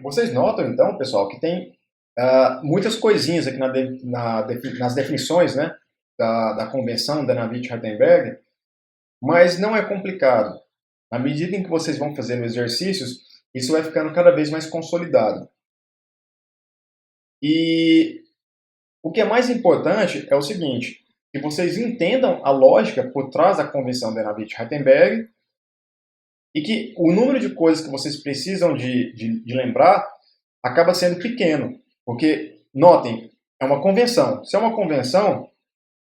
Vocês notam, então, pessoal, que tem muitas coisinhas aqui nas definições, né, da convenção da Navier-Hartenberg, mas não é complicado. À medida em que vocês vão fazendo exercícios, isso vai ficando cada vez mais consolidado. E o que é mais importante é o seguinte, que vocês entendam a lógica por trás da convenção da Navier-Hartenberg e que o número de coisas que vocês precisam de lembrar acaba sendo pequeno. Porque, notem, é uma convenção. Se é uma convenção,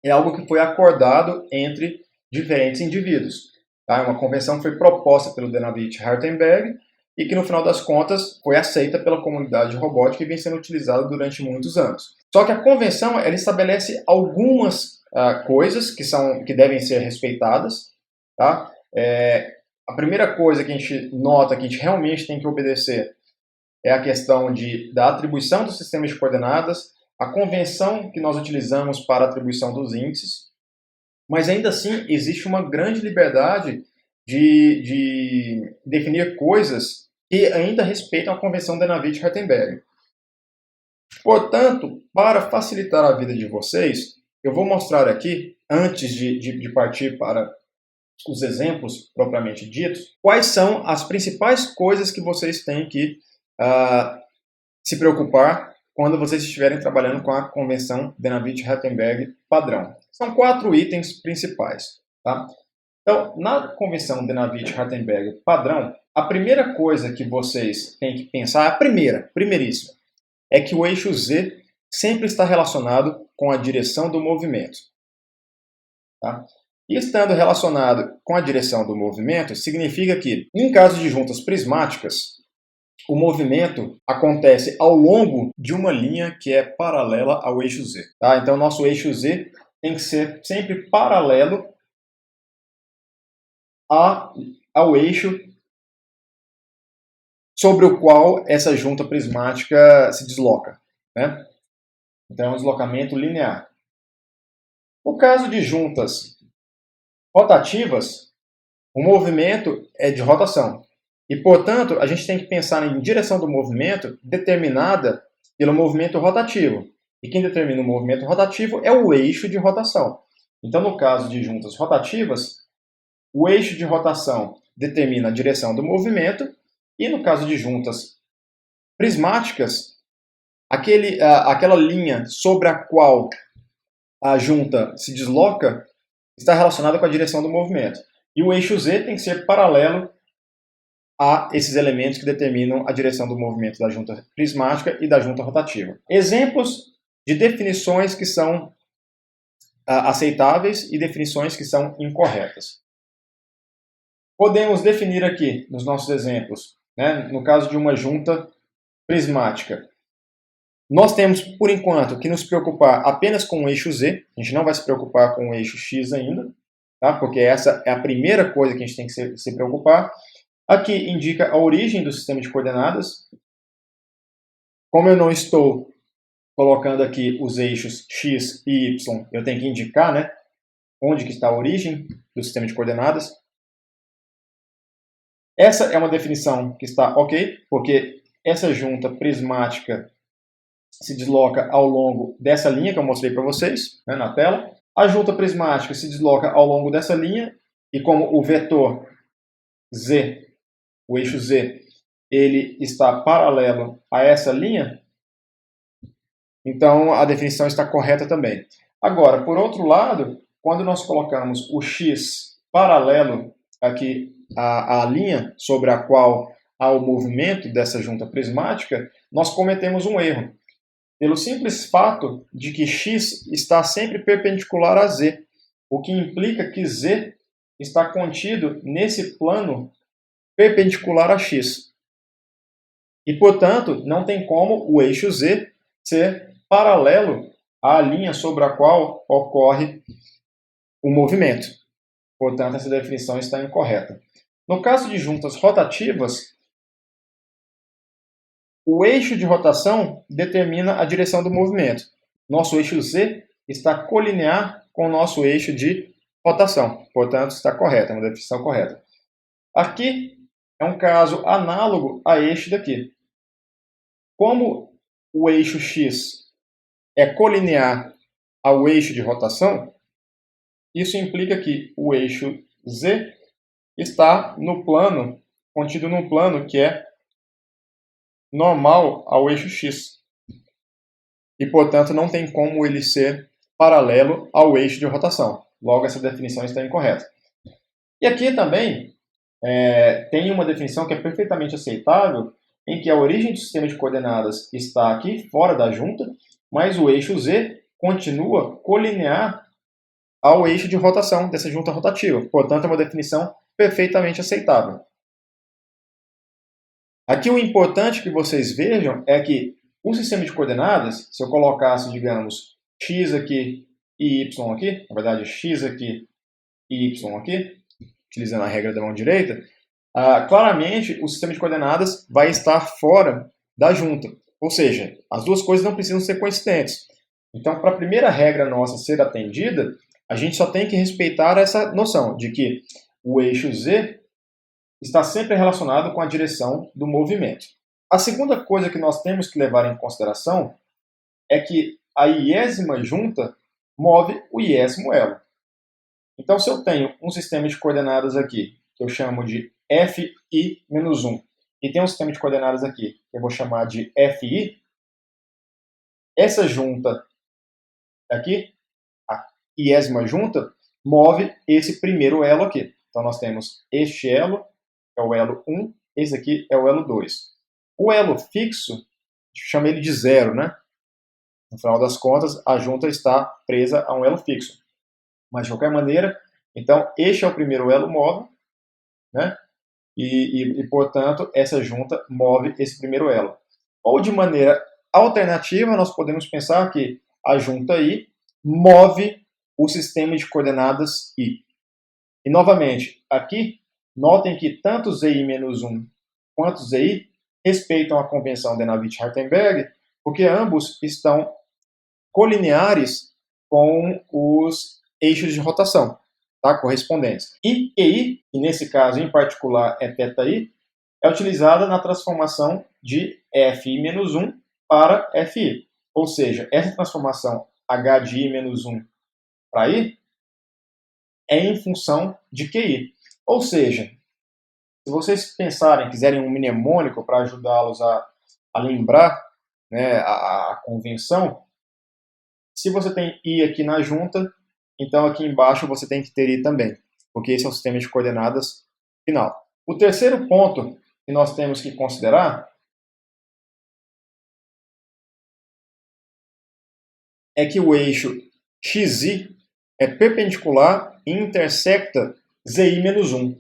é algo que foi acordado entre diferentes indivíduos. Tá? É uma convenção que foi proposta pelo Denavich-Hartenberg e que, no final das contas, foi aceita pela comunidade de robótica e vem sendo utilizada durante muitos anos. Só que a convenção ela estabelece algumas coisas que devem ser respeitadas. Tá? A primeira coisa que a gente nota que a gente realmente tem que obedecer é a questão da atribuição dos sistemas de coordenadas, a convenção que nós utilizamos para a atribuição dos índices, mas ainda assim existe uma grande liberdade de definir coisas que ainda respeitam a convenção da Navier-Hartenberg. Portanto, para facilitar a vida de vocês, eu vou mostrar aqui, antes de partir para os exemplos propriamente ditos, quais são as principais coisas que vocês têm que se preocupar quando vocês estiverem trabalhando com a convenção Denavich-Hartenberg padrão. São 4 itens principais. Tá? Então, na convenção Denavich-Hartenberg padrão, a primeira coisa que vocês têm que pensar, a primeiríssima, é que o eixo Z sempre está relacionado com a direção do movimento. Tá? E estando relacionado com a direção do movimento, significa que, em caso de juntas prismáticas, o movimento acontece ao longo de uma linha que é paralela ao eixo Z. Tá? Então, nosso eixo Z tem que ser sempre paralelo ao eixo sobre o qual essa junta prismática se desloca. Né? Então, é um deslocamento linear. No caso de juntas rotativas, o movimento é de rotação. E, portanto, a gente tem que pensar em direção do movimento determinada pelo movimento rotativo. E quem determina o movimento rotativo é o eixo de rotação. Então, no caso de juntas rotativas, o eixo de rotação determina a direção do movimento. E no caso de juntas prismáticas, aquela linha sobre a qual a junta se desloca está relacionada com a direção do movimento. E o eixo Z tem que ser paralelo a esses elementos que determinam a direção do movimento da junta prismática e da junta rotativa. Exemplos de definições que são aceitáveis e definições que são incorretas. Podemos definir aqui, nos nossos exemplos, né, no caso de uma junta prismática, nós temos, por enquanto, que nos preocupar apenas com o eixo Z, a gente não vai se preocupar com o eixo X ainda, tá? Porque essa é a primeira coisa que a gente tem que se preocupar. Aqui indica a origem do sistema de coordenadas. Como eu não estou colocando aqui os eixos X e Y, eu tenho que indicar, né, onde que está a origem do sistema de coordenadas. Essa é uma definição que está ok, porque essa junta prismática se desloca ao longo dessa linha que eu mostrei para vocês, né, na tela. A junta prismática se desloca ao longo dessa linha, e como o vetor Z, o eixo Z, ele está paralelo a essa linha, então a definição está correta também. Agora, por outro lado, quando nós colocamos o X paralelo aqui à linha sobre a qual há o movimento dessa junta prismática, nós cometemos um erro. Pelo simples fato de que X está sempre perpendicular a Z, o que implica que Z está contido nesse plano perpendicular a X. E, portanto, não tem como o eixo Z ser paralelo à linha sobre a qual ocorre o movimento. Portanto, essa definição está incorreta. No caso de juntas rotativas, o eixo de rotação determina a direção do movimento. Nosso eixo Z está colinear com o nosso eixo de rotação. Portanto, está correta, é uma definição correta. Aqui é um caso análogo a este daqui. como o eixo x é colinear ao eixo de rotação, isso implica que o eixo z está no plano, contido num plano que é normal ao eixo x. E, portanto, não tem como ele ser paralelo ao eixo de rotação. Logo, essa definição está incorreta. E aqui também tem uma definição que é perfeitamente aceitável, em que a origem do sistema de coordenadas está aqui, fora da junta, mas o eixo z continua colinear ao eixo de rotação dessa junta rotativa. Portanto, é uma definição perfeitamente aceitável. Aqui o importante que vocês vejam é que o sistema de coordenadas, se eu colocasse, digamos, x aqui e y aqui, na verdade x aqui e y aqui, utilizando a regra da mão direita, claramente o sistema de coordenadas vai estar fora da junta. Ou seja, as duas coisas não precisam ser coincidentes. Então, para a primeira regra nossa ser atendida, a gente só tem que respeitar essa noção de que o eixo z está sempre relacionado com a direção do movimento. A segunda coisa que nós temos que levar em consideração é que a iésima junta move o iésimo elo. Então, se eu tenho um sistema de coordenadas aqui, que eu chamo de FI-1, e tem um sistema de coordenadas aqui, que eu vou chamar de FI, essa junta aqui, a iésima junta, move esse primeiro elo aqui. Então, nós temos este elo, é o elo 1, esse aqui é o elo 2. O elo fixo, chama ele de zero, né? No final das contas, a junta está presa a um elo fixo. Mas, de qualquer maneira, então, este é o primeiro elo móvel, né? E, portanto, essa junta move esse primeiro elo. Ou, de maneira alternativa, nós podemos pensar que a junta I move o sistema de coordenadas I. E, novamente, aqui, notem que tanto ZI-1 quanto ZI respeitam a convenção de Navier-Hartenberg, porque ambos estão colineares com os eixos de rotação, tá? Correspondentes. I e I, e nesse caso em particular é θI, é utilizada na transformação de FI-1 para FI. Ou seja, essa transformação H de I-1 para I é em função de QI. Ou seja, se vocês pensarem, quiserem um mnemônico para ajudá-los a lembrar, né, a convenção, se você tem I aqui na junta, então aqui embaixo você tem que ter I também, porque esse é o sistema de coordenadas final. O terceiro ponto que nós temos que considerar é que o eixo XY é perpendicular e intersecta ZI-1.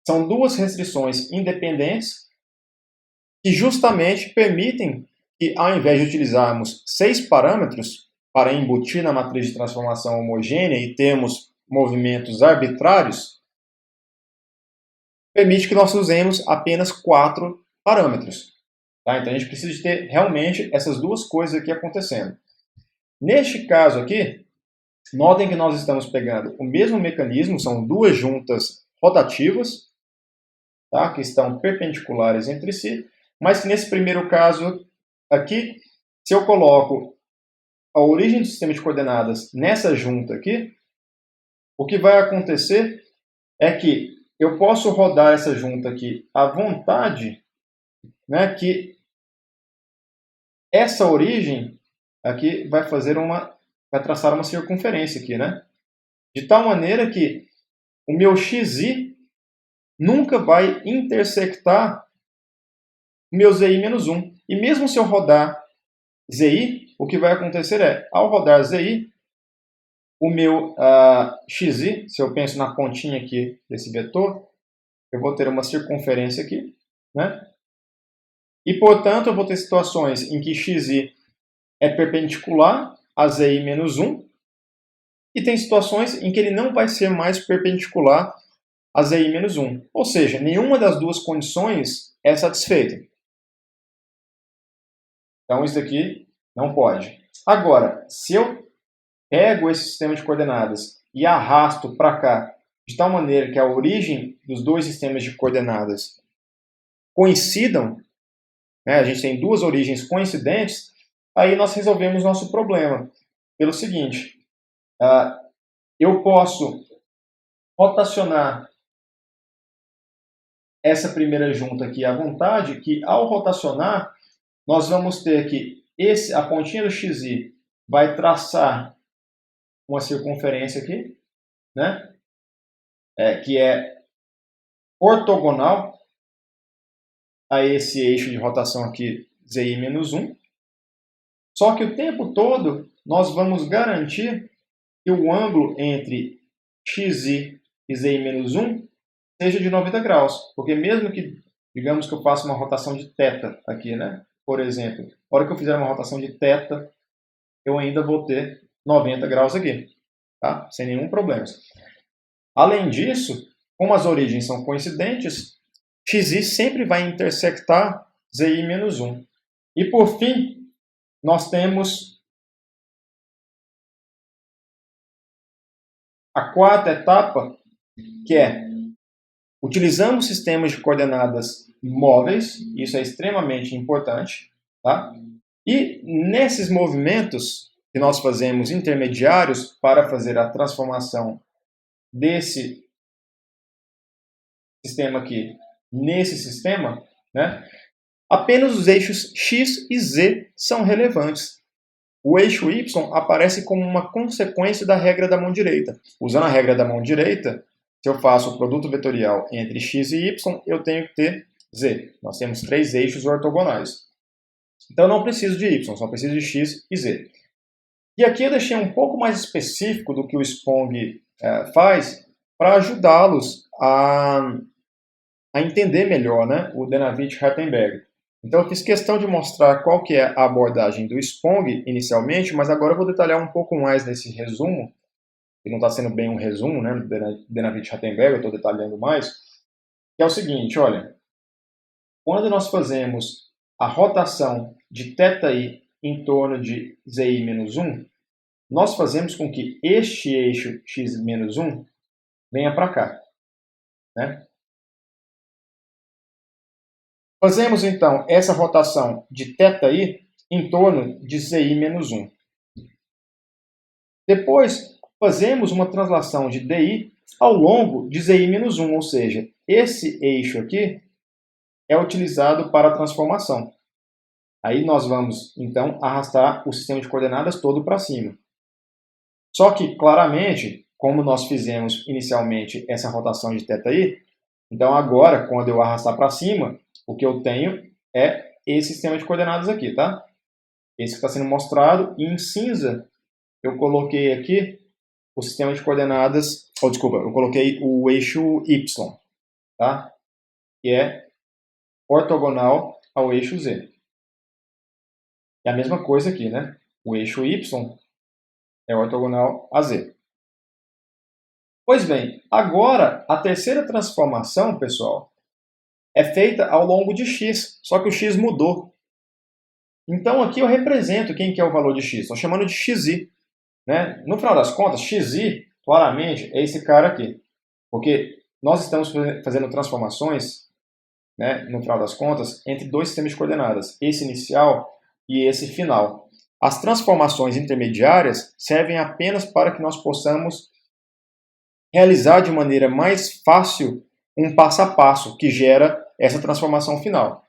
São duas restrições independentes que justamente permitem que, ao invés de utilizarmos 6 parâmetros para embutir na matriz de transformação homogênea e termos movimentos arbitrários, permite que nós usemos apenas 4 parâmetros. Tá? Então a gente precisa de ter realmente essas duas coisas aqui acontecendo. Neste caso aqui, notem que nós estamos pegando o mesmo mecanismo, são duas juntas rotativas, tá? Que estão perpendiculares entre si, mas que nesse primeiro caso aqui, se eu coloco a origem do sistema de coordenadas nessa junta aqui, o que vai acontecer é que eu posso rodar essa junta aqui à vontade, né, que essa origem aqui vai traçar uma circunferência aqui, né? De tal maneira que o meu XI nunca vai intersectar o meu ZI-1. E mesmo se eu rodar ZI, o que vai acontecer é, ao rodar ZI, o meu XI, se eu penso na pontinha aqui desse vetor, eu vou ter uma circunferência aqui, né? E, portanto, eu vou ter situações em que XI é perpendicular a ZI-1, e tem situações em que ele não vai ser mais perpendicular a ZI-1. Ou seja, nenhuma das duas condições é satisfeita. Então, isso daqui não pode. Agora, se eu pego esse sistema de coordenadas e arrasto para cá, de tal maneira que a origem dos dois sistemas de coordenadas coincidam, né, a gente tem duas origens coincidentes, aí nós resolvemos nosso problema pelo seguinte, eu posso rotacionar essa primeira junta aqui à vontade, que ao rotacionar, nós vamos ter que a pontinha do XY vai traçar uma circunferência aqui, né? Que é ortogonal a esse eixo de rotação aqui, ZI-1. Só que o tempo todo nós vamos garantir que o ângulo entre XI e ZI-1 seja de 90 graus. Porque mesmo que, digamos que eu faça uma rotação de θ aqui, né? Por exemplo, na hora que eu fizer uma rotação de θ, eu ainda vou ter 90 graus aqui, tá? Sem nenhum problema. Além disso, como as origens são coincidentes, XI sempre vai intersectar ZI-1. E por fim, nós temos a quarta etapa, que é utilizamos sistemas de coordenadas móveis, isso é extremamente importante, tá? E nesses movimentos que nós fazemos intermediários para fazer a transformação desse sistema aqui nesse sistema, né, apenas os eixos X e Z são relevantes. O eixo Y aparece como uma consequência da regra da mão direita. Usando a regra da mão direita, se eu faço o produto vetorial entre X e Y, eu tenho que ter Z. Nós temos 3 eixos ortogonais. Então eu não preciso de Y, só preciso de X e Z. E aqui eu deixei um pouco mais específico do que o Spong faz para ajudá-los a entender melhor, né, o Denavit-Hartenberg. Então eu fiz questão de mostrar qual que é a abordagem do Spong inicialmente, mas agora eu vou detalhar um pouco mais nesse resumo, que não está sendo bem um resumo, né, do Denavit-Hartenberg, eu estou detalhando mais, que é o seguinte, olha, quando nós fazemos a rotação de θi em torno de ZI-1, nós fazemos com que este eixo x-1 venha para cá, né? Fazemos, então, essa rotação de θi em torno de ZI-1. Depois, fazemos uma translação de DI ao longo de ZI-1, ou seja, esse eixo aqui é utilizado para a transformação. Aí nós vamos, então, arrastar o sistema de coordenadas todo para cima. Só que, claramente, como nós fizemos inicialmente essa rotação de θi, então agora, quando eu arrastar para cima, o que eu tenho é esse sistema de coordenadas aqui, tá? Esse que está sendo mostrado, e em cinza eu coloquei aqui o sistema de coordenadas, eu coloquei o eixo Y, tá? Que é ortogonal ao eixo Z. É a mesma coisa aqui, né? O eixo Y é ortogonal a Z. Pois bem, agora a terceira transformação, pessoal, é feita ao longo de x, só que o x mudou. Então aqui eu represento quem que é o valor de x, estou chamando de xi. Né? No final das contas, xi, claramente, é esse cara aqui. Porque nós estamos fazendo transformações, né, no final das contas, entre dois sistemas de coordenadas, esse inicial e esse final. As transformações intermediárias servem apenas para que nós possamos realizar de maneira mais fácil um passo a passo que gera essa transformação final.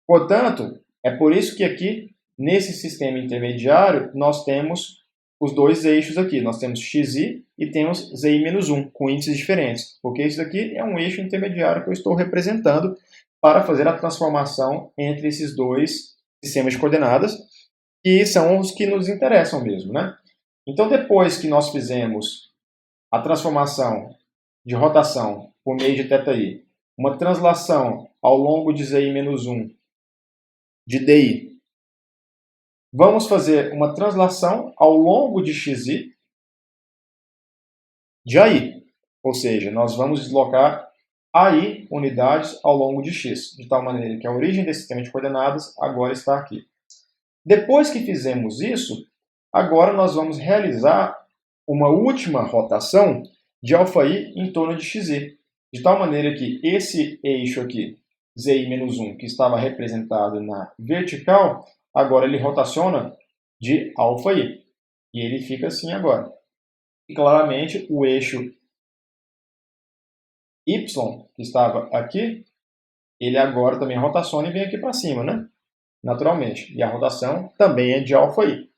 Portanto, é por isso que aqui, nesse sistema intermediário, nós temos os dois eixos aqui. Nós temos xi e temos zi-1, com índices diferentes. Porque isso daqui é um eixo intermediário que eu estou representando para fazer a transformação entre esses dois sistemas de coordenadas, que são os que nos interessam mesmo, né? Então, depois que nós fizemos a transformação de rotação por meio de θi, uma translação ao longo de zi-1 de di, vamos fazer uma translação ao longo de xi de ai, ou seja, nós vamos deslocar ai unidades ao longo de x, de tal maneira que a origem desse sistema de coordenadas agora está aqui. Depois que fizemos isso, agora nós vamos realizar uma última rotação de αi em torno de xi, de tal maneira que esse eixo aqui ZI-1, que estava representado na vertical, agora ele rotaciona de αi. E ele fica assim agora. E claramente o eixo Y, que estava aqui, ele agora também rotaciona e vem aqui para cima, né? Naturalmente. E a rotação também é de αi.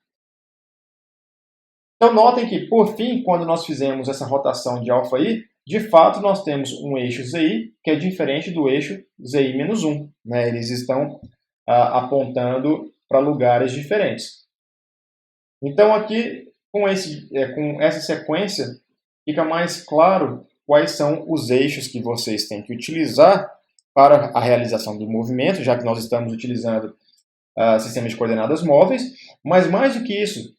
Então, notem que, por fim, quando nós fizemos essa rotação de αi, de fato, nós temos um eixo ZI que é diferente do eixo ZI-1. Né? Eles estão apontando para lugares diferentes. Então, aqui, com essa sequência, fica mais claro quais são os eixos que vocês têm que utilizar para a realização do movimento, já que nós estamos utilizando sistemas de coordenadas móveis. Mas, mais do que isso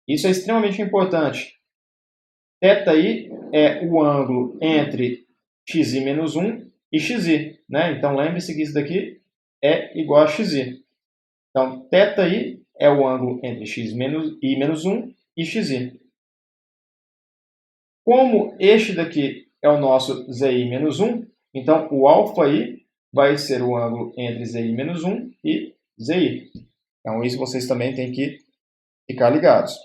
é extremamente importante. Θi é o ângulo entre xi-1 e xi. Né? Então, lembre-se que isso daqui é igual a xi. Então, θi é o ângulo entre xi-1 e xi. Como este daqui é o nosso ZI-1, então o αi vai ser o ângulo entre ZI-1 e ZI. Então, isso vocês também têm que ficar ligados.